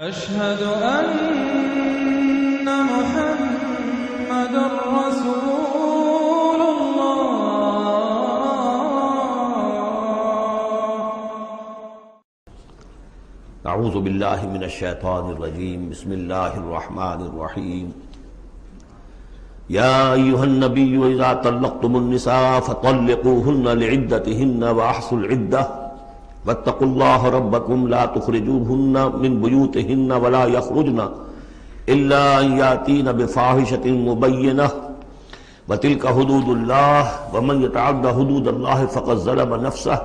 أشهد أن محمد رسول الله. اعوذ باللہ من الشیطان الرجیم. بسم اللہ الرحمن الرحیم. یا ایھا النبی اذا طلقتم النساء فطلقوهن لعدتهن واحصوا العدة واتقوا الله ربكم لا تخرجوهن من بيوتهن ولا يخرجن إلا أن يأتين بفاحشة مبينة وتلك حدود الله ومن يتعد حدود الله فقد ظلم نفسه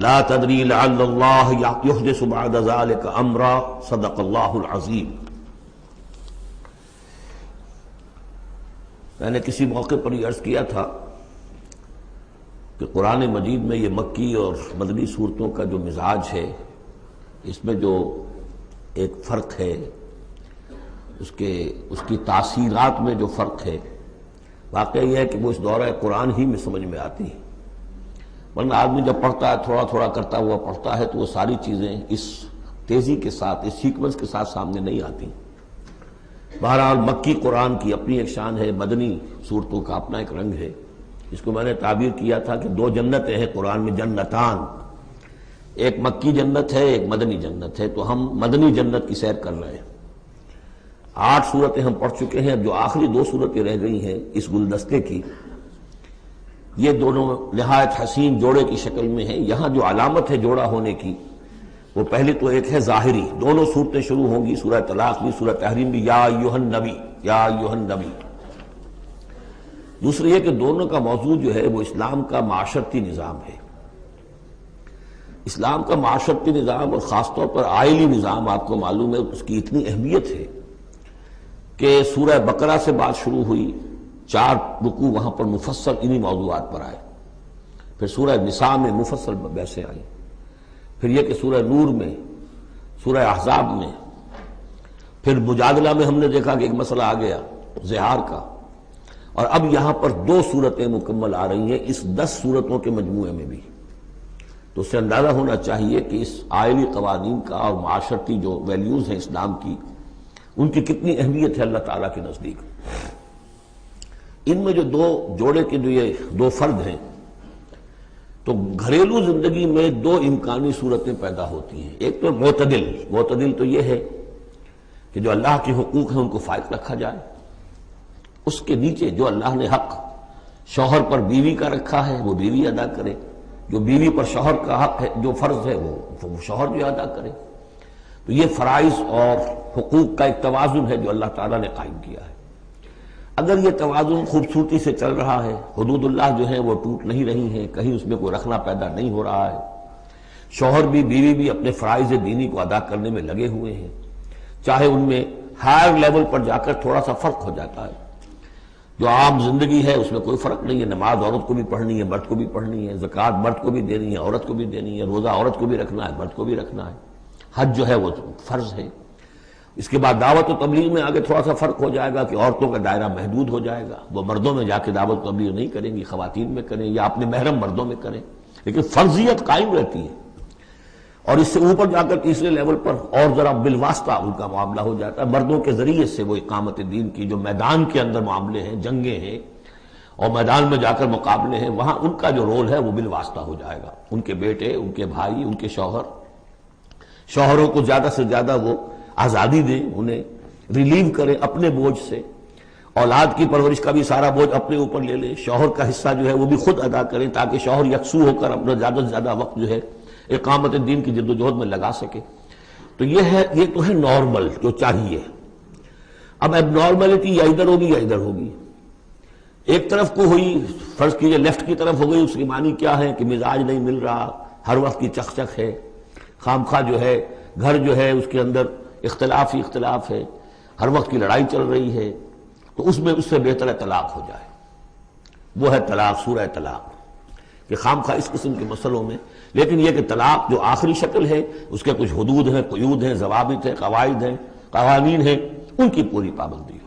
لا تدري لعل الله يحدث بعد ذلك أمرا. صدق الله العظيم. میں نے کسی موقع پر یہ عرض کیا تھا کہ قرآن مجید میں یہ مکی اور مدنی صورتوں کا جو مزاج ہے، اس میں جو ایک فرق ہے، اس کی تاثیرات میں جو فرق ہے، واقعہ یہ ہے کہ وہ اس دورہ قرآن ہی میں سمجھ میں آتی ہیں. ورنہ آدمی جب پڑھتا ہے، تھوڑا تھوڑا کرتا ہوا پڑھتا ہے، تو وہ ساری چیزیں اس تیزی کے ساتھ، اس سیکوینس کے ساتھ سامنے نہیں آتی. بہرحال مکی قرآن کی اپنی ایک شان ہے، مدنی صورتوں کا اپنا ایک رنگ ہے. اس کو میں نے تعبیر کیا تھا کہ دو جنتیں ہیں قرآن میں، جنتان. ایک مکی جنت ہے، ایک مدنی جنت ہے. تو ہم مدنی جنت کی سیر کر رہے ہیں. 8 صورتیں ہم پڑھ چکے ہیں. اب جو آخری 2 صورتیں رہ گئی ہیں اس گلدستے کی، یہ دونوں نہایت حسین جوڑے کی شکل میں ہیں. یہاں جو علامت ہے جوڑا ہونے کی، وہ پہلی تو ایک ہے ظاہری. دونوں صورتیں شروع ہوں گی، سورہ طلاق بھی، سورہ تحریم بھی، یا ایھا النبی، یا ایھا النبی. دوسری یہ کہ دونوں کا موضوع جو ہے وہ اسلام کا معاشرتی نظام ہے. اسلام کا معاشرتی نظام اور خاص طور پر آئلی نظام، آپ کو معلوم ہے اس کی اتنی اہمیت ہے کہ سورہ بقرہ سے بات شروع ہوئی، 4 رکوع وہاں پر مفصل انہی موضوعات پر آئے. پھر سورہ نساء میں مفصل بحثیں آئیں. پھر یہ کہ سورہ نور میں، سورہ احزاب میں، پھر مجادلہ میں ہم نے دیکھا کہ ایک مسئلہ آ گیا زہار کا. اور اب یہاں پر 2 صورتیں مکمل آ رہی ہیں اس 10 صورتوں کے مجموعے میں بھی. تو اس سے اندازہ ہونا چاہیے کہ اس آئلی قوانین کا اور معاشرتی جو ویلیوز ہیں اسلام کی، ان کی کتنی اہمیت ہے اللہ تعالیٰ کے نزدیک. ان میں جو 2 جوڑے کے جو یہ 2 فرد ہیں، تو گھریلو زندگی میں 2 امکانی صورتیں پیدا ہوتی ہیں. ایک تو معتدل تو یہ ہے کہ جو اللہ کے حقوق ہیں ان کو فائق رکھا جائے. اس کے نیچے جو اللہ نے حق شوہر پر بیوی کا رکھا ہے وہ بیوی ادا کرے، جو بیوی پر شوہر کا حق ہے، جو فرض ہے وہ شوہر جو ادا کرے. تو یہ فرائض اور حقوق کا ایک توازن ہے جو اللہ تعالیٰ نے قائم کیا ہے. اگر یہ توازن خوبصورتی سے چل رہا ہے، حدود اللہ جو ہیں وہ ٹوٹ نہیں رہی ہیں، کہیں اس میں کوئی رخنا پیدا نہیں ہو رہا ہے، شوہر بھی بیوی بھی اپنے فرائض دینی کو ادا کرنے میں لگے ہوئے ہیں، چاہے ان میں ہائر لیول پر جا کر تھوڑا سا فرق ہو جاتا ہے. جو عام زندگی ہے اس میں کوئی فرق نہیں ہے. نماز عورت کو بھی پڑھنی ہے، مرد کو بھی پڑھنی ہے. زکوٰۃ مرد کو بھی دینی ہے، عورت کو بھی دینی ہے. روزہ عورت کو بھی رکھنا ہے، مرد کو بھی رکھنا ہے. حج جو ہے وہ فرض ہے. اس کے بعد دعوت و تبلیغ میں آگے تھوڑا سا فرق ہو جائے گا کہ عورتوں کا دائرہ محدود ہو جائے گا. وہ مردوں میں جا کے دعوت و تبلیغ نہیں کریں گی، خواتین میں کریں یا اپنے محرم مردوں میں کریں، لیکن فرضیت قائم رہتی ہے. اور اس سے اوپر جا کر تیسرے لیول پر اور ذرا بالواسطہ ان کا معاملہ ہو جاتا ہے. مردوں کے ذریعے سے وہ اقامت دین کی جو میدان کے اندر معاملے ہیں، جنگیں ہیں اور میدان میں جا کر مقابلے ہیں، وہاں ان کا جو رول ہے وہ بالواسطہ ہو جائے گا. ان کے بیٹے، ان کے بھائی، ان کے شوہروں کو زیادہ سے زیادہ وہ آزادی دیں، انہیں ریلیو کریں اپنے بوجھ سے. اولاد کی پرورش کا بھی سارا بوجھ اپنے اوپر لے لیں. شوہر کا حصہ جو ہے وہ بھی خود ادا کریں تاکہ شوہر یکسو ہو کر اپنا زیادہ سے زیادہ وقت جو ہے اقامت دین کی جد و جہد میں لگا سکے. تو یہ تو ہے نارمل جو چاہیے. اب اب نارملٹی یا ادھر ہوگی یا ادھر ہوگی. ایک طرف کو ہوئی، فرض کیجئے لیفٹ کی طرف ہو گئی. اس کی معنی کیا ہے کہ مزاج نہیں مل رہا، ہر وقت کی چک چک ہے، خام خواہ جو ہے گھر جو ہے اس کے اندر اختلاف ہی اختلاف ہے، ہر وقت کی لڑائی چل رہی ہے. تو اس سے بہتر ہے طلاق ہو جائے. وہ ہے طلاق، سورہ طلاق، کہ خام خواہ اس قسم کے مسئلوں میں. لیکن یہ کہ طلاق جو آخری شکل ہے اس کے کچھ حدود ہیں، قیود ہیں، ضوابط ہیں، قواعد ہیں، قوانین ہیں، ان کی پوری پابندی ہو.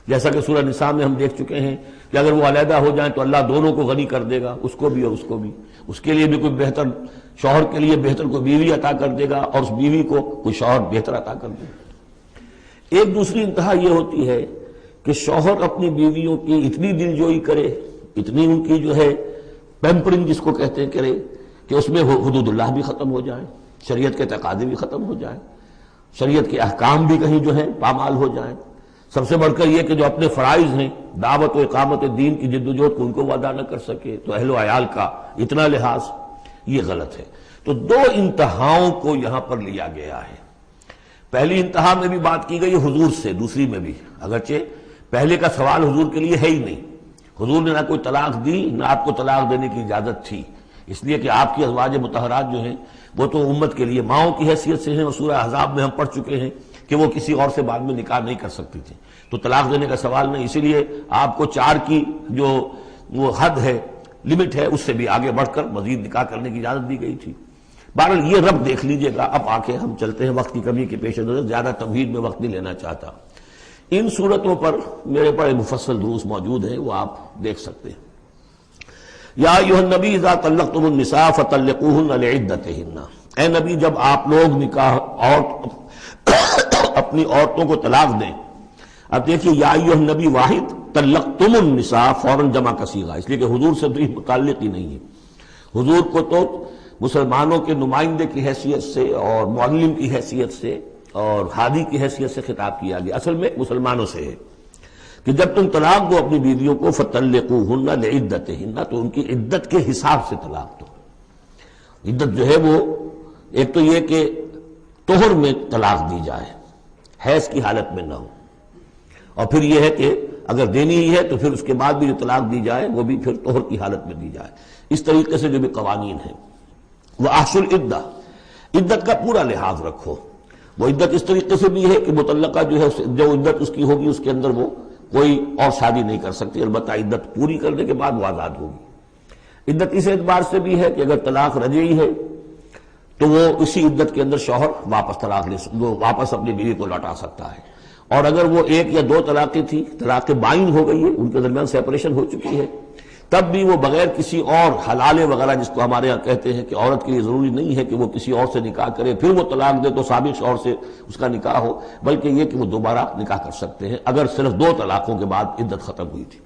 جیسا کہ سورہ نساء میں ہم دیکھ چکے ہیں کہ اگر وہ علیحدہ ہو جائیں تو اللہ دونوں کو غنی کر دے گا، اس کو بھی اور اس کو بھی، اس کے لیے بھی کوئی بہتر شوہر کے لیے بہتر کوئی بیوی عطا کر دے گا اور اس بیوی کو کوئی شوہر بہتر عطا کر دے گا۔ ایک دوسری انتہا یہ ہوتی ہے کہ شوہر اپنی بیویوں کی اتنی دلجوئی کرے، اتنی ان کی جو ہے پیمپرنگ جس کو کہتے ہیں کرے، کہ اس میں حدود اللہ بھی ختم ہو جائیں، شریعت کے تقاضے بھی ختم ہو جائیں، شریعت کے احکام بھی کہیں جو ہے پامال ہو جائیں۔ سب سے بڑھ کر یہ کہ جو اپنے فرائض ہیں، دعوت و اقامت دین کی جد و جہد کو ان کو ادا نہ کر سکے، تو اہل و عیال کا اتنا لحاظ، یہ غلط ہے۔ تو دو انتہاؤں کو یہاں پر لیا گیا ہے۔ پہلی انتہا میں بھی بات کی گئی حضور سے، دوسری میں بھی، اگرچہ پہلے کا سوال حضور کے لیے ہے ہی نہیں، حضور نے نہ کوئی طلاق دی نہ آپ کو طلاق دینے کی اجازت تھی، اس لیے کہ آپ کی ازواج مطہرات جو ہیں وہ تو امت کے لیے ماؤں کی حیثیت سے ہیں، اور سورہ احزاب میں ہم پڑھ چکے ہیں کہ وہ کسی اور سے بعد میں نکاح نہیں کر سکتی تھی، تو طلاق دینے کا سوال نہیں، اسی لیے آپ کو 4 کی جو وہ حد ہے، لمٹ ہے، اس سے بھی آگے بڑھ کر مزید نکاح کرنے کی اجازت دی گئی تھی۔ بہرحال یہ رب دیکھ لیجئے گا۔ اب آکے ہم چلتے ہیں، وقت کی کمی کے پیش نظر زیادہ تمہید میں وقت نہیں لینا چاہتا۔ ان صورتوں پر میرے پر مفصل دروس موجود ہیں، وہ آپ دیکھ سکتے ہیں۔ یا ایھا النبی اذا طلقتم النساء فطلقوہن لعدتہن، اے نبی جب آپ لوگ نکاح اور اپنی عورتوں کو طلاق دیں۔ اب دیکھیے یا ایھا النبی واحد، طلقتم النساء فوراً جمع کا صیغہ، اس لیے کہ حضور سے تو یہ متعلق ہی نہیں ہے۔ حضور کو تو مسلمانوں کے نمائندے کی حیثیت سے اور معلم کی حیثیت سے اور ہادی کی حیثیت سے خطاب کیا گیا، اصل میں مسلمانوں سے ہے کہ جب تم طلاق دو اپنی بیویوں کو فطلقوہن لعدتہن، تو ان کی عدت کے حساب سے طلاق دو۔ عدت جو ہے وہ ایک تو یہ کہ طہر میں طلاق دی جائے، حیض کی حالت میں نہ ہو، اور پھر یہ ہے کہ اگر دینی ہی ہے تو پھر اس کے بعد بھی جو طلاق دی جائے وہ بھی پھر طہر کی حالت میں دی جائے۔ اس طریقے سے جو بھی قوانین ہیں، وَأَحْصُوا الْعِدَّةَ، عدت کا پورا لحاظ رکھو۔ وہ عدت اس طریقے سے بھی ہے کہ مطلقہ جو ہے جو عدت اس کی ہوگی اس کے اندر وہ کوئی اور شادی نہیں کر سکتی، البتہ عدت پوری کرنے کے بعد وہ آزاد ہوگی۔ عدت اس اعتبار سے بھی ہے کہ اگر طلاق رجعی ہے تو وہ اسی عدت کے اندر شوہر واپس اپنی بیوی کو لوٹا سکتا ہے، اور اگر وہ 1 یا 2 طلاقیں تھی، طلاق بائن ہو گئی ہے، ان کے درمیان سیپریشن ہو چکی ہے، تب بھی وہ بغیر کسی اور حلالے وغیرہ جس کو ہمارے ہاں کہتے ہیں کہ عورت کے لیے ضروری نہیں ہے کہ وہ کسی اور سے نکاح کرے پھر وہ طلاق دے تو سابق شوہر سے اس کا نکاح ہو، بلکہ یہ کہ وہ دوبارہ نکاح کر سکتے ہیں اگر صرف 2 طلاقوں کے بعد عدت ختم ہوئی تھی۔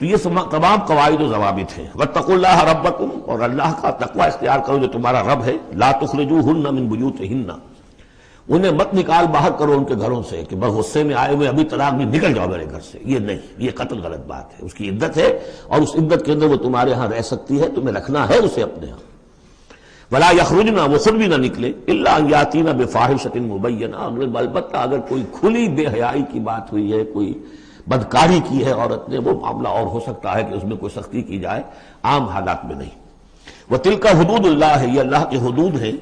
تو یہ تمام قواعد و ضوابط ہیں۔ واتقوا اللہ ربکم، اور اللہ کا تقوی اختیار کرو جو تمہارا رب ہے۔ لا تخرجوہن من بیوتہن، انہیں مت نکال باہر کرو ان کے گھروں سے کہ بس غصے میں آئے ہوئے ابھی طلاق بھی نکل جاؤ میرے گھر سے، یہ نہیں، یہ قطعی غلط بات ہے۔ اس کی عدت ہے اور اس عدت کے اندر وہ تمہارے ہاں رہ سکتی ہے، تمہیں رکھنا ہے اسے اپنے ہاں۔ ولا یخرجن، وہ خود بھی نہ نکلے، الا ان یاتین بفاحشۃ مبینہ، البتہ اگر کوئی کھلی بے حیائی کی بات ہوئی ہے، کوئی بدکاری کی ہے عورت نے، وہ معاملہ اور ہو سکتا ہے کہ اس میں کوئی سختی کی جائے، عام حالات میں نہیں۔ وتلک حدود اللہ، یہ اللہ کے حدود ہیں۔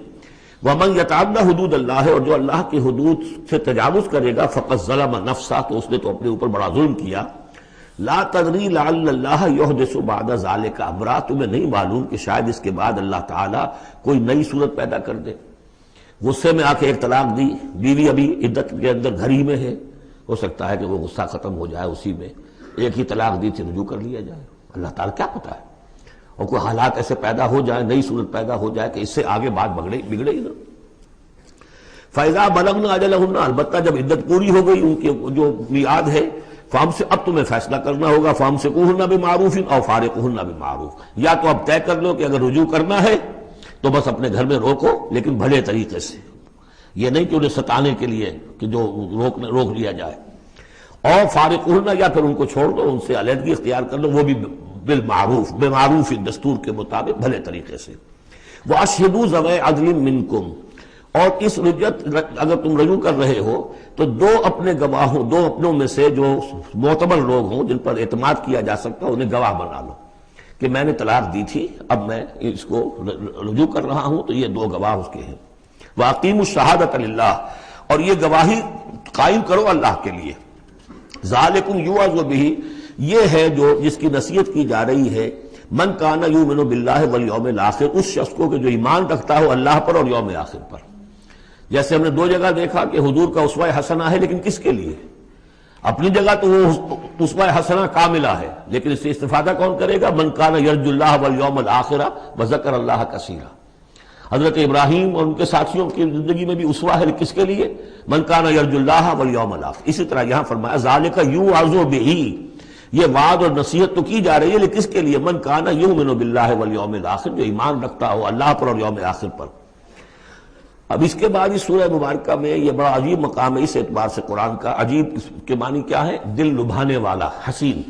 ومن یتعد حدود اللہ، اور جو اللہ کی حدود سے تجاوز کرے گا، فقد ظلم نفسہ، تو اس نے تو اپنے اوپر بڑا ظلم کیا۔ لا تدری لعل اللہ یحدث بعد ذلک امرا، تمہیں نہیں معلوم کہ شاید اس کے بعد اللہ تعالیٰ کوئی نئی صورت پیدا کر دے۔ غصے میں آ کے ایک طلاق دی، بیوی ابھی عدت کے اندر گھر ہی میں ہے، ہو سکتا ہے کہ وہ غصہ ختم ہو جائے، اسی میں ایک ہی طلاق دی تھی رجوع کر لیا جائے، اللہ تعالیٰ کیا پتہ ہے، اور کوئی حالات ایسے پیدا ہو جائیں، نئی صورت پیدا ہو جائے کہ اس سے آگے بات بگڑے ہی نہ۔ فَإِذَا بَلَغْنَ أَجَلَهُنَّ، البتہ جب عدت پوری ہو گئی ان کی جو میعاد ہے، اب تمہیں فیصلہ کرنا ہوگا، فَأَمْسِكُوهُنَّ بِمَعْرُوفٍ أَوْ فَارِقُوهُنَّ بِمَعْرُوفٍ، یا تو اب طے کر لو کہ اگر رجوع کرنا ہے تو بس اپنے گھر میں روکو، لیکن بھلے طریقے سے، یہ نہیں کہ انہیں ستانے کے لیے کہ جو روک لیا جائے، اور فارقوهن، یا پھر ان کو چھوڑ دو، ان سے علیحدگی اختیار کر لو، وہ بھی بالمعروف، بمعروف دستور کے مطابق بھلے طریقے سے۔ وَأَشْهِدُوا ذَوَيْ عَدْلٍ مِّنْكُمْ، اور اس رجعت اگر تم رجوع کر رہے ہو تو 2 اپنے گواہوں، 2 اپنوں میں سے جو معتبر لوگ ہوں جن پر اعتماد کیا جا سکتا انہیں گواہ بنا لو کہ میں نے طلاق دی تھی، اب میں اس کو رجوع کر رہا ہوں، تو یہ 2 گواہ اس کے ہیں۔ وَأَقِیمُوا الشَّهَادَةَ لِلَّهِ، اور یہ گواہی قائم کرو اللہ کے لیے۔ ذَلِكُمْ يُوعَظُ بِهِ، یہ ہے جو جس کی نصیحت کی جا رہی ہے، من کان یؤمن باللہ والیوم الآخر، اس شخص کو کہ جو ایمان رکھتا ہو اللہ پر اور یوم آخر پر۔ جیسے ہم نے 2 جگہ دیکھا کہ حضور کا اسوہ حسنہ ہے، لیکن کس کے لیے؟ اپنی جگہ تو وہ اسوہ حسنہ کاملہ ہے، لیکن اس سے استفادہ کون کرے گا؟ من کان یرجو اللہ والیوم الآخر وذکر اللہ کثیرا۔ حضرت ابراہیم اور ان کے ساتھیوں کی زندگی میں بھی اسوہ ہے، کس کے لیے؟ من کان یرجو اللہ والیوم الآخر۔ اسی طرح یہاں فرمایا ذالک یوعظ بہ، یہ وعد اور نصیحت تو کی جا رہی ہے، لیکن کس کے لیے؟ من کان یؤمن باللہ والیوم الآخر، جو ایمان رکھتا ہو اللہ پر اور یوم آخر پر۔ اب اس کے بعد اس سورہ مبارکہ میں یہ بڑا عجیب مقام ہے اس اعتبار سے قرآن کا۔ عجیب کے معنی کیا ہے؟ دل لبھانے والا، حسین۔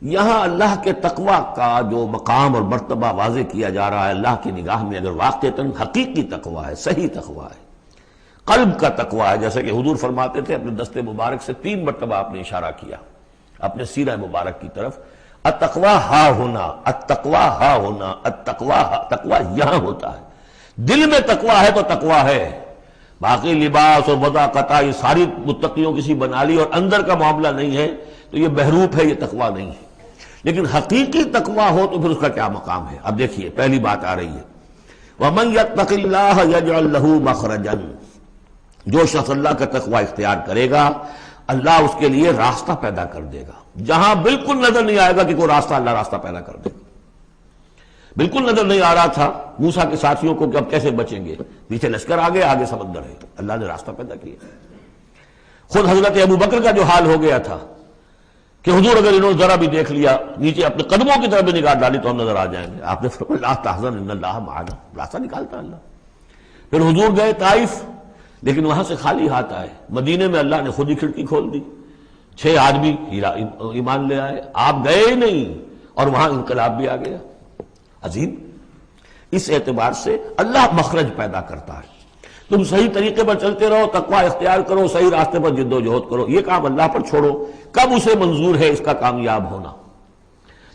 یہاں اللہ کے تقوی کا جو مقام اور مرتبہ واضح کیا جا رہا ہے اللہ کی نگاہ میں، اگر واقعتاً حقیقی تقوی ہے، صحیح تقوی ہے، قلب کا تقوی ہے، جیسے کہ حضور فرماتے تھے اپنے دست مبارک سے 3 مرتبہ آپ نے اشارہ کیا اپنے سیرہ مبارک کی طرف، التقوی ہا ہونا، التقوی ہا ہونا، التقوی ہا، تقوی یہاں ہوتا ہے۔ دل میں تقوی ہے تو تقوی ہے، باقی لباس اور وضاقت یہ ساری متقیوں کسی بنا لی اور اندر کا معاملہ نہیں ہے تو یہ بہروپ ہے، یہ تقوی نہیں ہے۔ لیکن حقیقی تقوی ہو تو پھر اس کا کیا مقام ہے؟ اب دیکھیے پہلی بات آ رہی ہے، وَمَن يَتَّقِ اللَّهَ يَجْعَل لَّهُ مَخْرَجًا، جو شخص اللہ کا تقوی اختیار کرے گا اللہ اس کے لیے راستہ پیدا کر دے گا، جہاں بالکل نظر نہیں آئے گا کہ کوئی راستہ، اللہ راستہ پیدا کر دے گا۔ بالکل نظر نہیں آ رہا تھا موسیٰ کے ساتھیوں کو کہ اب کیسے بچیں گے، پیچھے لشکر آگے، آگے سمندر ہے، اللہ نے راستہ پیدا کیا۔ خود حضرت ابو بکر کا جو حال ہو گیا تھا کہ حضور اگر انہوں نے ذرا بھی دیکھ لیا، نیچے اپنے قدموں کی طرف بھی نگاہ ڈالی تو ہم نظر آ جائیں گے، آپ نے فرمایا لا تحزن ان اللہ معنا، راستہ نکالتا اللہ۔ پھر حضور گئے طائف، لیکن وہاں سے خالی ہاتھ آئے، مدینے میں اللہ نے خود ہی کھڑکی کھول دی، 6 آدمی ایمان لے آئے، آپ گئے ہی نہیں اور وہاں انقلاب بھی آ گیا۔ عظیم، اس اعتبار سے اللہ مخرج پیدا کرتا ہے۔ تم صحیح طریقے پر چلتے رہو، تقوی اختیار کرو، صحیح راستے پر جد و جہد کرو، یہ کام اللہ پر چھوڑو، کب اسے منظور ہے اس کا کامیاب ہونا؟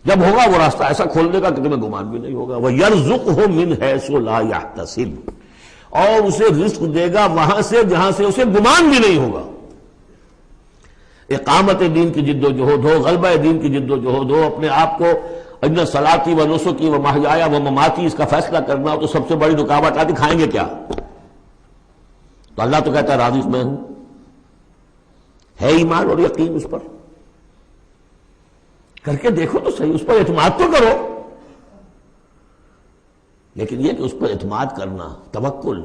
جب ہوگا وہ راستہ ایسا کھول دے گا کہ تمہیں گمان بھی نہیں ہوگا۔ وَيَرْزُقْهُ مِنْ حَيْثُ لَا يَحْتَسِبُ، اور اسے رزق دے گا وہاں سے جہاں سے اسے گمان بھی نہیں ہوگا۔ اقامت دین کی جد و جہد ہو، غلبہ دین کی جد و جہد ہو، اپنے آپ کو ان صلاتی و نسکی و محیایا و مماتی اس کا فیصلہ کرنا ہو تو سب سے بڑی رکاوٹ آتی کھائیں گے کیا؟ تو اللہ تو کہتا ہے راضی میں ہوں، ہے ایمان اور یقین اس پر، کر کے دیکھو تو صحیح، اس پر اعتماد تو کرو۔ لیکن یہ کہ اس پر اعتماد کرنا، توکل،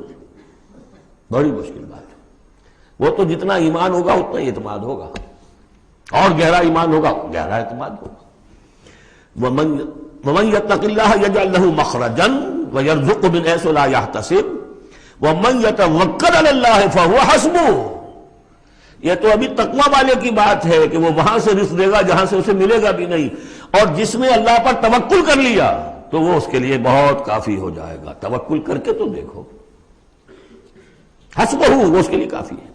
بڑی مشکل بات ہے۔ وہ تو جتنا ایمان ہوگا اتنا ہی اعتماد ہوگا، اور گہرا ایمان ہوگا گہرا اعتماد ہوگا۔ وَمَن يَتَّقِ اللَّهَ يَجْعَل لَّهُ مَخْرَجًا وَيَرْزُقْهُ مِنْ حَيْثُ لَا يَحْتَسِبُ وَمَن يَتَوَكَّلْ عَلَى اللَّهِ فَهُوَ حَسْبُهُ۔ یہ تو ابھی تقوی والے کی بات ہے کہ وہ وہاں سے رزق دے گا جہاں سے اسے ملے گا بھی نہیں، اور جس نے اللہ پر توکل کر لیا تو وہ اس کے لیے بہت کافی ہو جائے گا۔ توکل کر کے تو دیکھو، حسبہ، وہ اس کے لیے کافی ہے۔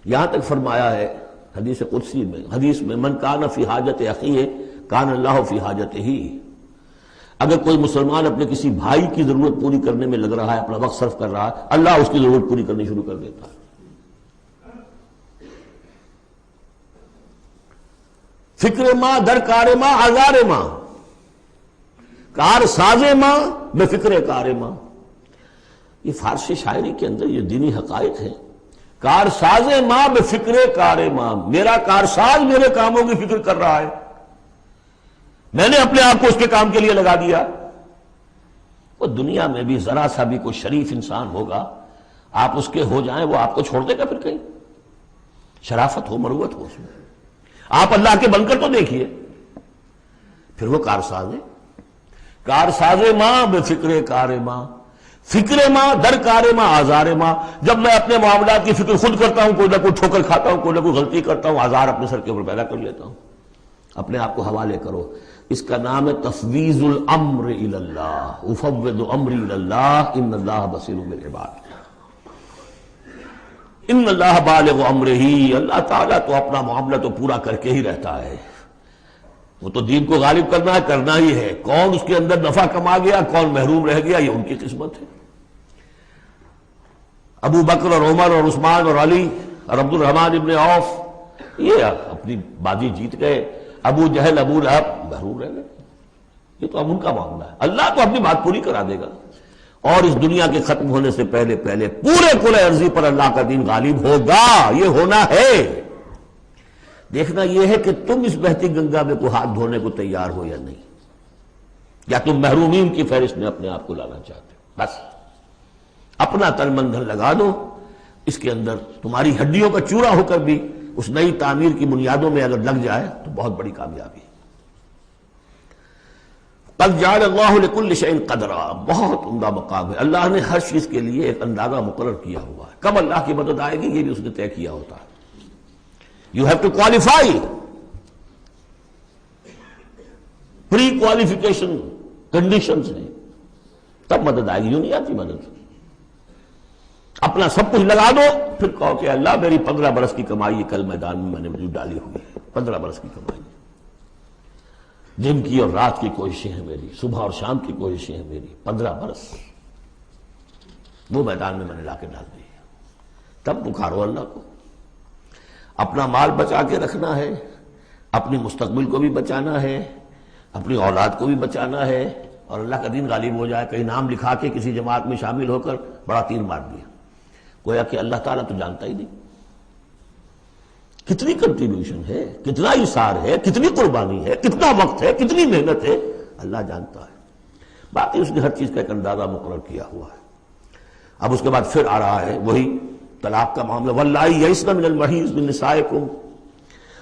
یہاں تک فرمایا ہے حدیث قدسی میں، حدیث میں، من کان فی حاجت اخیہ کان اللہ فی حاجتہ، اگر کوئی مسلمان اپنے کسی بھائی کی ضرورت پوری کرنے میں لگ رہا ہے، اپنا وقت صرف کر رہا ہے، اللہ اس کی ضرورت پوری کرنی شروع کر دیتا ہے۔ فکر ماں در کار ماں آزار ماں، کار ساز ماں بے فکر کار ماں، یہ فارسی شاعری کے اندر یہ دینی حقائق ہیں۔ کار ساز ماں بے فکر کار ماں، میرا کارساز میرے کاموں کی فکر کر رہا ہے، میں نے اپنے آپ کو اس کے کام کے لیے لگا دیا۔ وہ دنیا میں بھی ذرا سا بھی کوئی شریف انسان ہوگا، آپ اس کے ہو جائیں وہ آپ کو چھوڑ دے گا پھر کہیں؟ شرافت ہو، مروت ہو اس میں، آپ اللہ کے بن کر تو دیکھیے، پھر وہ کارساز ہے۔ کارساز ماں بے فکر کار ماں، فکر ماں در کار ماں آزار ماں، جب میں اپنے معاملات کی فکر خود کرتا ہوں، کوئی نہ کوئی ٹھوکر کھاتا ہوں، کوئی نہ کوئی غلطی کرتا ہوں، آزار اپنے سر کے اوپر پیدا کر لیتا ہوں۔ اپنے آپ کو حوالے کرو، اس کا نام ہے تفویض الامر الی اللہ، افوض امری الی اللہ ان اللہ بصیر بالعباد۔ ان اللہ بالغ امرہ، اللہ تعالیٰ تو اپنا معاملہ تو پورا کر کے ہی رہتا ہے، وہ تو دین کو غالب کرنا ہے، کرنا ہی ہے۔ کون اس کے اندر نفع کما گیا، کون محروم رہ گیا، یہ ان کی قسمت ہے۔ ابو بکر اور عمر اور عثمان اور علی اور عبد الرحمن ابن عوف یہ اپنی بازی جیت گئے، ابو جہل ابو لہب محروم رہ گئے۔ یہ تو اب ان کا معاملہ ہے، اللہ تو اپنی بات پوری کرا دے گا۔ اور اس دنیا کے ختم ہونے سے پہلے پہلے پورے کل ارضی پر اللہ کا دین غالب ہوگا، یہ ہونا ہے۔ دیکھنا یہ ہے کہ تم اس بہتی گنگا میں کو ہاتھ دھونے کو تیار ہو یا نہیں، یا تم محرومین کی فہرست میں اپنے آپ کو لانا چاہتے ہو۔ بس اپنا تن من دھن لگا دو اس کے اندر، تمہاری ہڈیوں کا چورا ہو کر بھی اس نئی تعمیر کی بنیادوں میں اگر لگ جائے تو بہت بڑی کامیابی ہے۔ قد جعل اللہ لکل شیء قدرا، بہت عمدہ مقام ہے، اللہ نے ہر چیز کے لیے ایک اندازہ مقرر کیا ہوا ہے، کب اللہ کی مدد آئے گی یہ بھی اس نے طے کیا ہوتا ہے۔ You have to qualify, pre qualification conditions ہیں، تب مدد آئے گی، یوں نہیں آتی مدد۔ اپنا سب کچھ لگا دو پھر کہو کہ اللہ میری 15 برس کی کمائی کل میدان میں میں نے وجود ڈالی ہوئی ہے، 15 برس کی کمائی، دن کی اور رات کی کوششیں ہیں میری، صبح اور شام کی کوششیں ہیں میری، 15 برس وہ میدان میں نے لا کے ڈال دی ہے۔ تب پکارو اللہ کو۔ اپنا مال بچا کے رکھنا ہے، اپنی مستقبل کو بھی بچانا ہے، اپنی اولاد کو بھی بچانا ہے، اور اللہ کا دین غالب ہو جائے، کہیں نام لکھا کے کسی جماعت میں شامل ہو کر بڑا تیر مار دیا، گویا کہ اللہ تعالیٰ تو جانتا ہی نہیں کتنی کنٹریبیوشن ہے، کتنا اثار ہے، کتنی قربانی ہے، کتنا وقت ہے، کتنی محنت ہے، اللہ جانتا ہے۔ باقی اس نے ہر چیز کا ایک اندازہ مقرر کیا ہوا ہے۔ اب اس کے بعد پھر آ رہا ہے وہی طلاق کا معاملہ، واللائی یئسن من المحیض من نسائکم،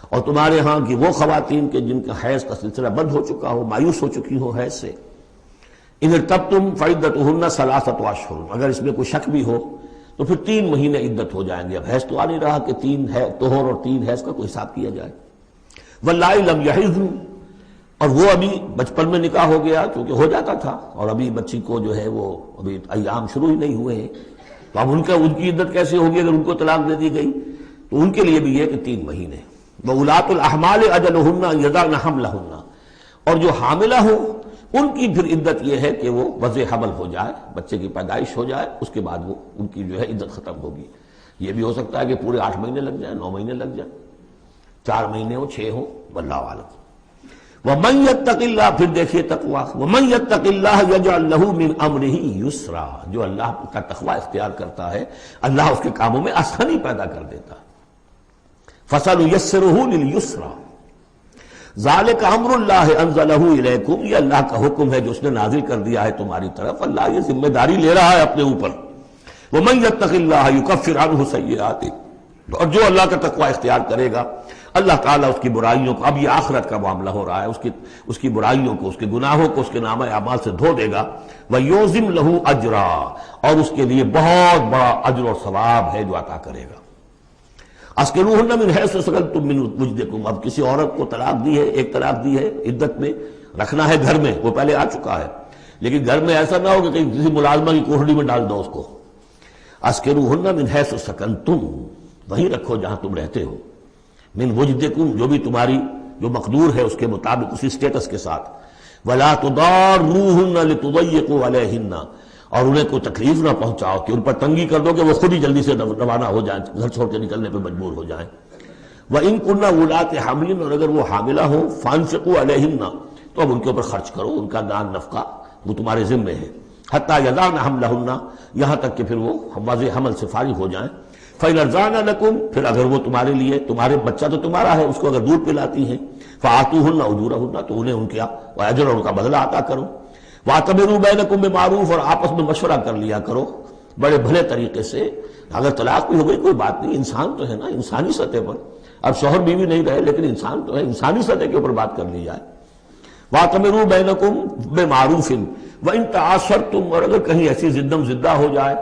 اور تمہارے ہاں کی وہ خواتین کے جن کا حیض کا سلسلہ بند ہو چکا ہو، مایوس ہو چکی ہو حیض سے، ان ارتبتم فعدتہن ثلاثۃ اشہر، اگر اس میں کوئی شک بھی ہو تو پھر 3 مہینے عدت ہو جائیں گے۔ اب حیض تو آ نہیں رہا کہ 3 ہے طہر اور 3 حیض کا کوئی حساب کیا جائے۔ واللائی لم یحضن، اور وہ ابھی بچپن میں نکاح ہو گیا کیونکہ ہو جاتا تھا، اور ابھی بچی کو جو ہے وہ ابھی ایام شروع ہی نہیں ہوئے ہیں، تو اب ان کی عدت کیسے ہوگی اگر ان کو طلاق دے دی گئی؟ تو ان کے لیے بھی یہ کہ 3 مہینے۔ وَأُولَاتُ الْأَحْمَالِ أَجَلُهُنَّ أَن يَضَعْنَ حَمْلَهُنَّ، اور جو حاملہ ہو ان کی پھر عدت یہ ہے کہ وہ وضع حمل ہو جائے، بچے کی پیدائش ہو جائے، اس کے بعد وہ ان کی جو ہے عدت ختم ہوگی۔ یہ بھی ہو سکتا ہے کہ پورے 8 مہینے لگ جائیں، 9 مہینے لگ جائیں، 4 مہینے ہو، 6 ہو، واللہ اعلم۔ وَمَن يَتَّقِ اللَّهَ، پھر دیکھیے تقویٰ، وَمَن يَتَّقِ اللَّهَ يَجْعَل لَّهُ مِنْ أَمْرِهِ يُسْرًا، جو اللہ کا تقویٰ اختیار کرتا ہے اللہ اس کے کاموں میں آسانی پیدا کر دیتا ہے۔ فَسَنُيَسِّرُهُ لِلْيُسْرَىٰ، ذالک امر اللہ انزلہ الیکم، یہ اللہ کا حکم ہے جو اس نے نازل کر دیا ہے تمہاری طرف، اللہ یہ ذمہ داری لے رہا ہے اپنے اوپر۔ ومن یتق اللہ یکفر عنہ سیئاتہ، اور جو اللہ کا تقوی اختیار کرے گا اللہ تعالیٰ اس کی برائیوں کو، اب یہ آخرت کا معاملہ ہو رہا ہے، اس کی برائیوں کو، اس کے گناہوں کو اس کے نامہ اعمال سے دھو دے گا۔ ویعظم لہ اجرا، اور اس کے لیے بہت بڑا اجر اور ثواب ہے جو عطا کرے گا۔ اسکنوہن من حیث سکنتم من وجدکم، اب کسی عورت کو طلاق دی ہے، ایک طلاق دی ہے، عدت میں رکھنا ہے گھر میں، وہ پہلے آ چکا ہے، لیکن گھر میں ایسا نہ ہو کہ کہیں کسی ملازمہ کی کوٹڑی میں ڈال دو اس کو۔ اسکنوہن من حیث سکنتم، وہیں رکھو جہاں تم رہتے ہو، من وجدکم، جو بھی تمہاری جو مقدور ہے اس کے مطابق، اسی سٹیٹس کے ساتھ۔ ولا تضاروہن لتضیقوا علیہن، اور انہیں کوئی تکلیف نہ پہنچاؤ کہ ان پر تنگی کر دو کہ وہ خود ہی جلدی سے روانہ ہو جائیں، گھر چھوڑ کے نکلنے پہ مجبور ہو جائیں۔ وَإِن كُنَّ أُولَاتِ حَمْلٍ، اور اگر وہ حاملہ ہوں، فَأَنفِقُوا عَلَيْهِنَّ، تو اب ان کے اوپر خرچ کرو، ان کا دان نفقہ وہ تمہارے ذمے ہے۔ حَتَّى يَضَعْنَ حَمْلَهُنَّ، یہاں تک کہ پھر وہ واضح حمل سے فارغ ہو جائیں۔ فَإِنْ أَرْضَعْنَ لَكُمْ، پھر اگر وہ تمہارے لیے، تمہارے بچہ تو تمہارا ہے، اس کو اگر دودھ پلاتی ہیں، فَآتُوهُنَّ أُجُورَهُنَّ، تو انہیں ان کا اجر اور ان کا بدلہ عطا کرو۔ وَاعْتَمِرُوا بَيْنَكُمْ بِمَعْرُوفٍ، اور آپس میں مشورہ کر لیا کرو بڑے بھلے طریقے سے۔ اگر طلاق بھی ہو گئی کوئی بات نہیں، انسان تو ہے نا، انسانی سطح پر، اب شوہر بیوی نہیں رہے لیکن انسان تو ہے، انسانی سطح کے اوپر بات کر لی جائے۔ وَاعْتَمِرُوا بَيْنَكُمْ بِمَعْرُوفٍ وَإِن تَعَاثَرْتُمْ، اور اگر کہیں ایسی زدم زدہ ہو جائے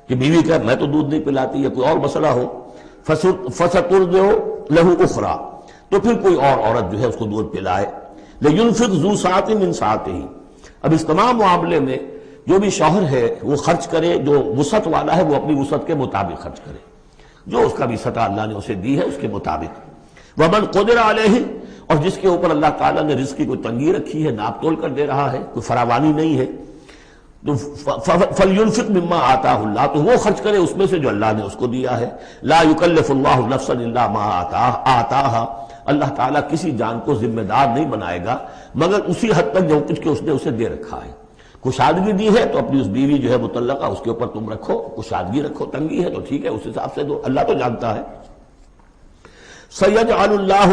کہ بیوی کہ میں تو دودھ نہیں پلاتی یا کوئی اور مسئلہ ہو، فَسَتُرْضِعُ لَهُ أُخْرَىٰ، تو پھر کوئی اور عورت جو ہے اس کو دودھ پلائے۔ لِيُنْفِقْ ذُو سَعَةٍ مِّن سَعَتِهِ، اب اس تمام معاملے میں جو بھی شوہر ہے وہ خرچ کرے، جو وسعت والا ہے وہ اپنی وسعت کے مطابق خرچ کرے، جو اس کا بھی سطح اللہ نے اسے دی ہے اس کے مطابق۔ وَمَنْ قُدِرَ عَلَيْهِ، اور جس کے اوپر اللہ تعالیٰ نے رزق کی کوئی تنگی رکھی ہے، ناپ تول کر دے رہا ہے، کوئی فراوانی نہیں ہے، تو فَلْيُنْفِقْ مِمَّا آتَاهُ اللَّهُ، تو وہ خرچ کرے اس میں سے جو اللہ نے اس کو دیا ہے۔ لَا يُكَلِّفُ اللَّهُ نَفْسًا إِلَّا مَا آتَاهَا، اللہ تعالیٰ کسی جان کو ذمہ دار نہیں بنائے گا مگر اسی حد تک جو کچھ کہ اس نے اسے دے رکھا ہے۔ کشادگی دی ہے تو اپنی اس بیوی جو ہے مطلقہ اس کے اوپر تم رکھو، کشادگی رکھو، تنگی ہے تو ٹھیک ہے اس حساب سے دو، اللہ تو جانتا ہے۔ سَيَجْعَلُ اللَّهُ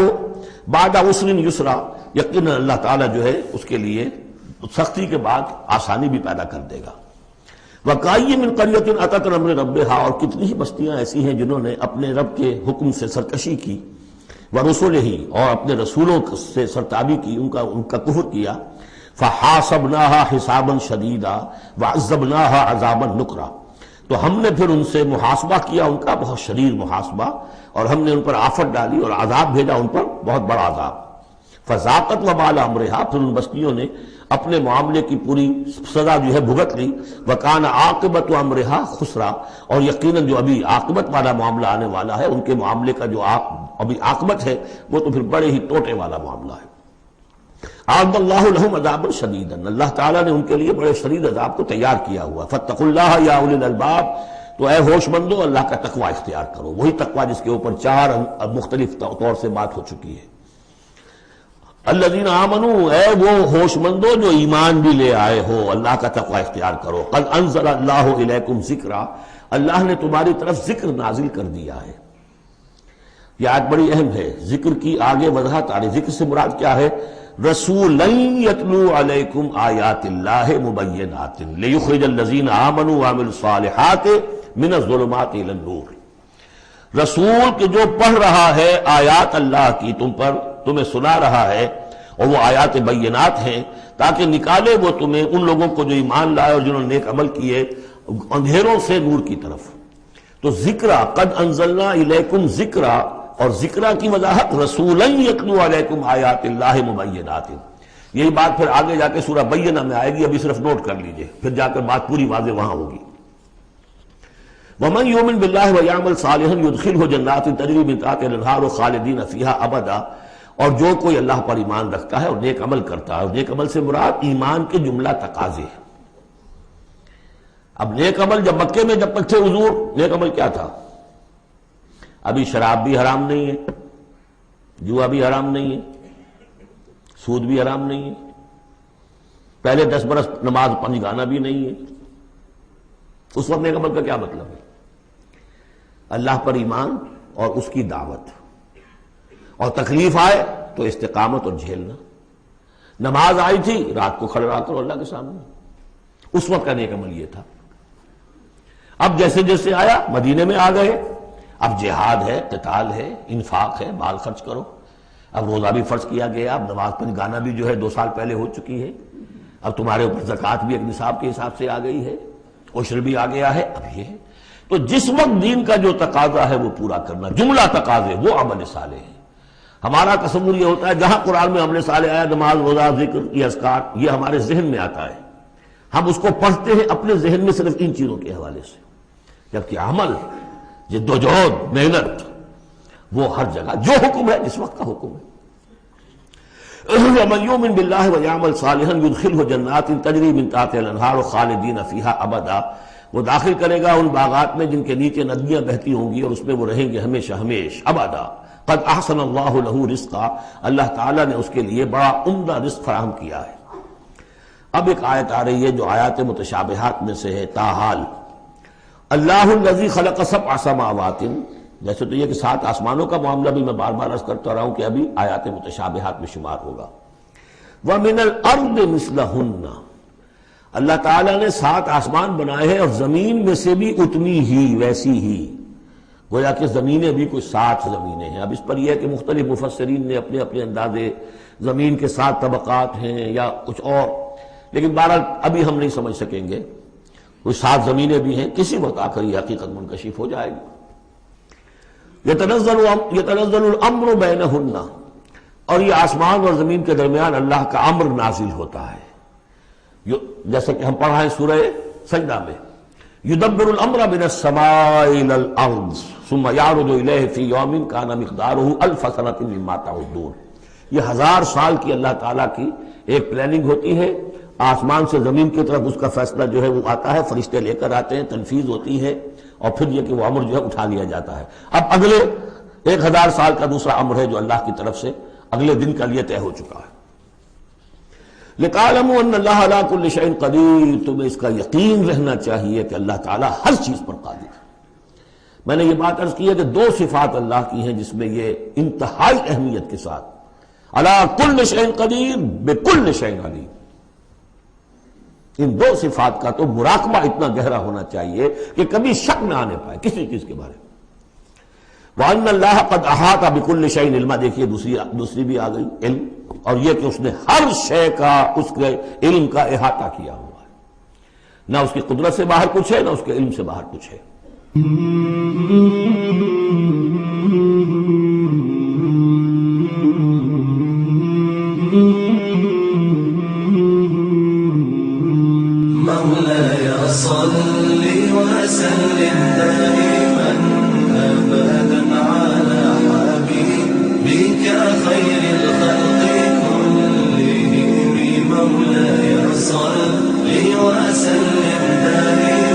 بَعْدَ عُسْرٍ يُسْرًا، یقیناً اللہ تعالیٰ جو ہے اس کے لیے سختی کے بعد آسانی بھی پیدا کر دے گا۔ وَكَأَيٍّ مِّن قَرْيَةٍ أَتَتْ عَنْ أَمْرِ رَبِّهَا، اور کتنی ہی بستیاں ایسی ہیں جنہوں نے اپنے رب کے حکم سے سرکشی کی، وَرُسُلِهِ، اور اپنے رسولوں سے سرتابی کی، ان کا کفر کیا، فَحَاسَبْنَاهَا حِسَابًا شَدِيدًا وَعَذَّبْنَاهَا عَذَابًا نُكْرًا، تو ہم نے پھر ان سے محاسبہ کیا، ان کا بہت شدید محاسبہ، اور ہم نے ان پر آفت ڈالی اور عذاب بھیجا ان پر بہت بڑا عذاب۔ فَذَاقَتْ وَبَالَ أَمْرِهَا، پھر ان بستیوں نے اپنے معاملے کی پوری سزا جو ہے بھگت لی۔ وَكَانَ عَاقِبَةُ أَمْرِهَا خُسْرًا، اور یقیناً جو ابھی عاقبت والا معاملہ آنے والا ہے، ان کے معاملے کا جو ابھی عاقبت ہے وہ تو پھر بڑے ہی ٹوٹے والا معاملہ ہے۔ أَعَدَّ اللَّهُ لَهُمْ عَذَابًا شَدِيدًا، اللہ تعالیٰ نے ان کے لیے بڑے شدید عذاب کو تیار کیا ہوا۔ فَاتَّقُوا اللَّهَ يَا أُولِي الْأَلْبَابِ، تو اے ہوش مندو اللہ کا تقوی اختیار کرو، وہی تقوی جس کے اوپر چار مختلف طور سے بات ہو چکی ہے۔ الذین آمنوا، اے وہ ہوش مندو جو ایمان بھی لے آئے ہو، اللہ کا تقوی اختیار کرو۔ قد انزل اللہ الیکم ذکرا، اللہ نے تمہاری طرف ذکر نازل کر دیا ہے۔ یہ آیت بڑی اہم ہے، ذکر کی آگے وضاحت آ رہی۔ ذکر سے مراد کیا ہے؟ رسولا یتلو علیکم آیات اللہ مبینات لیخرج الذین آمنوا وعملوا الصالحات من الظلمات الی النور، رسول کہ جو پڑھ رہا ہے آیات اللہ کی تم پر، تمہیں سنا رہا ہے، اور وہ آیات بینات ہیں تاکہ نکالے وہ تمہیں، ان لوگوں کو جو ایمان لائے اور جنہوں نے نیک عمل کیے، اندھیروں سے نور کی طرف۔ تو ذکرہ، قد انزلنا الیکم ذکرہ، اور ذکرہ کی وضاحت رسولا یتلو علیکم آیات اللہ مبینات، یہی بات پھر آگے جا کے سورہ بینہ میں آئے گی، ابھی صرف نوٹ کر لیجئے، پھر جا کر بات پوری واضح وہاں ہوگی۔ وَمَن يُؤْمِن بِاللَّهِ وَيَعْمَلْ صَالِحًا يُدْخِلْهُ جَنَّاتٍ تَجْرِي مِن تَحْتِهَا الْأَنْهَارُ خَالِدِينَ فِيهَا أَبَدًا، اور جو کوئی اللہ پر ایمان رکھتا ہے اور نیک عمل کرتا ہے، اور نیک عمل سے مراد ایمان کے جملہ تقاضے ہیں۔ اب نیک عمل جب مکے میں جب تک تھے حضور، نیک عمل کیا تھا؟ ابھی شراب بھی حرام نہیں ہے، جوا بھی حرام نہیں ہے، سود بھی حرام نہیں ہے، پہلے 10 برس نماز پنج گانا بھی نہیں ہے۔ اس وقت نیک عمل کا کیا مطلب ہے؟ اللہ پر ایمان اور اس کی دعوت، اور تکلیف آئے تو استقامت اور جھیلنا۔ نماز آئی تھی، رات کو کھڑا رہا کرو اللہ کے سامنے، اس وقت کا نیک عمل یہ تھا۔ اب جیسے جیسے آیا مدینے میں آ گئے، اب جہاد ہے، قتال ہے، انفاق ہے، مال خرچ کرو، اب روزہ بھی فرض کیا گیا، اب نماز پنج گانا بھی جو ہے 2 سال پہلے ہو چکی ہے، اب تمہارے اوپر زکوٰۃ بھی ایک نصاب کے حساب سے آ گئی ہے، عشر بھی آ گیا ہے، اب یہ ہے۔ تو جس وقت دین کا جو تقاضا ہے وہ پورا کرنا، جملہ تقاضے وہ عمل صالح ہے۔ ہمارا تصور یہ ہوتا ہے جہاں قرآن میں عمل صالح آیا، نماز، روزہ، ذکر، یہ اذکار، یہ ہمارے ذہن میں آتا ہے، ہم اس کو پڑھتے ہیں اپنے ذہن میں صرف ان چیزوں کے حوالے سے، جبکہ عمل، جدوجہد، محنت، وہ ہر جگہ جو حکم ہے جس وقت کا حکم ہے۔ وَمَن يُؤْمِن بِاللَّهِ وَيَعْمَلْ صَالِحًا يُدْخِلْهُ جَنَّاتٍ تَجْرِي مِن تَحْتِهَا الْأَنْهَارُ خَالِدِينَ فِيهَا أَبَدًا، وہ داخل کرے گا ان باغات میں جن کے نیچے ندیاں بہتی ہوں گی، اور اس میں وہ رہیں گے ہمیشہ ہمیش، ابدا۔ قد احسن اللہ لہ رزقا، اللہ تعالیٰ نے اس کے لیے بڑا عمدہ رزق فراہم کیا ہے۔ اب ایک آیت آ رہی ہے جو آیات متشابہات میں سے ہے، تاحال اللہ الذی خلق 7 سماوات، جیسے تو یہ کہ 7 آسمانوں کا معاملہ بھی میں بار بار عرض کرتا رہا ہوں کہ ابھی آیات متشابہات میں شمار ہوگا۔ وَمِنَ الْأَرْضِ مِثْلَهُنَّ، اللہ تعالیٰ نے 7 آسمان بنائے ہیں اور زمین میں سے بھی اتنی ہی، ویسی ہی، گویا کہ زمینیں بھی کوئی 7 زمینیں ہیں۔ اب اس پر یہ ہے کہ مختلف مفسرین نے اپنے اپنے اندازے، زمین کے 7 طبقات ہیں یا کچھ اور، لیکن بہرحال ابھی ہم نہیں سمجھ سکیں گے، کوئی 7 زمینیں بھی ہیں، کسی وقت آ کر یہ حقیقت منکشف ہو جائے گی۔ یتنزل الامر بینہن، اور یہ آسمان اور زمین کے درمیان اللہ کا امر نازل ہوتا ہے، جیسا کہ ہم پڑھا ہے سورہ سجدہ میں، یدبر الامر من السماء الى الارض ثم یعرج الیہ فی یوم کان مقدارہ 1000 سنۃ مما تعدون، یہ 1000 سال کی اللہ تعالیٰ کی ایک پلاننگ ہوتی ہے، آسمان سے زمین کی طرف اس کا فیصلہ جو ہے وہ آتا ہے، فرشتے لے کر آتے ہیں، تنفیذ ہوتی ہے، اور پھر یہ کہ وہ امر جو ہے اٹھا لیا جاتا ہے۔ اب اگلے 1000 سال کا دوسرا امر ہے جو اللہ کی طرف سے اگلے دن کا لیے طے ہو چکا ہے۔ لِتَعْلَمُوا أَنَّ اللَّهَ عَلَىٰ كُلِّ شَيْءٍ قَدِيرٌ، تمہیں اس کا یقین رہنا چاہیے کہ اللہ تعالیٰ ہر چیز پر قادر ہے۔ میں نے یہ بات عرض کی ہے کہ دو صفات اللہ کی ہیں جس میں یہ انتہائی اہمیت کے ساتھ عَلَىٰ كُلِّ شَيْءٍ قَدِيرٌ بِكُلِّ شَيْءٍ عَلِيمٌ، ان دو صفات کا تو مراقبہ اتنا گہرا ہونا چاہیے کہ کبھی شک نہ آنے پائے کسی چیز کے بارے میں۔ وَأَنَّ اللَّهَ قَدْ أَحَاطَ بِكُلِّ شَيْءٍ عِلْمًا، دیکھیے دوسری بھی آ گئی علم، اور یہ کہ اس نے ہر شے کا اس کے علم کا احاطہ کیا ہوا ہے، نہ اس کی قدرت سے باہر کچھ ہے نہ اس کے علم سے باہر کچھ ہے۔ مولاي صل وسلم دائما أبدا على حبيبك خير الخلق كلهم، مولاي صل وسلم دائما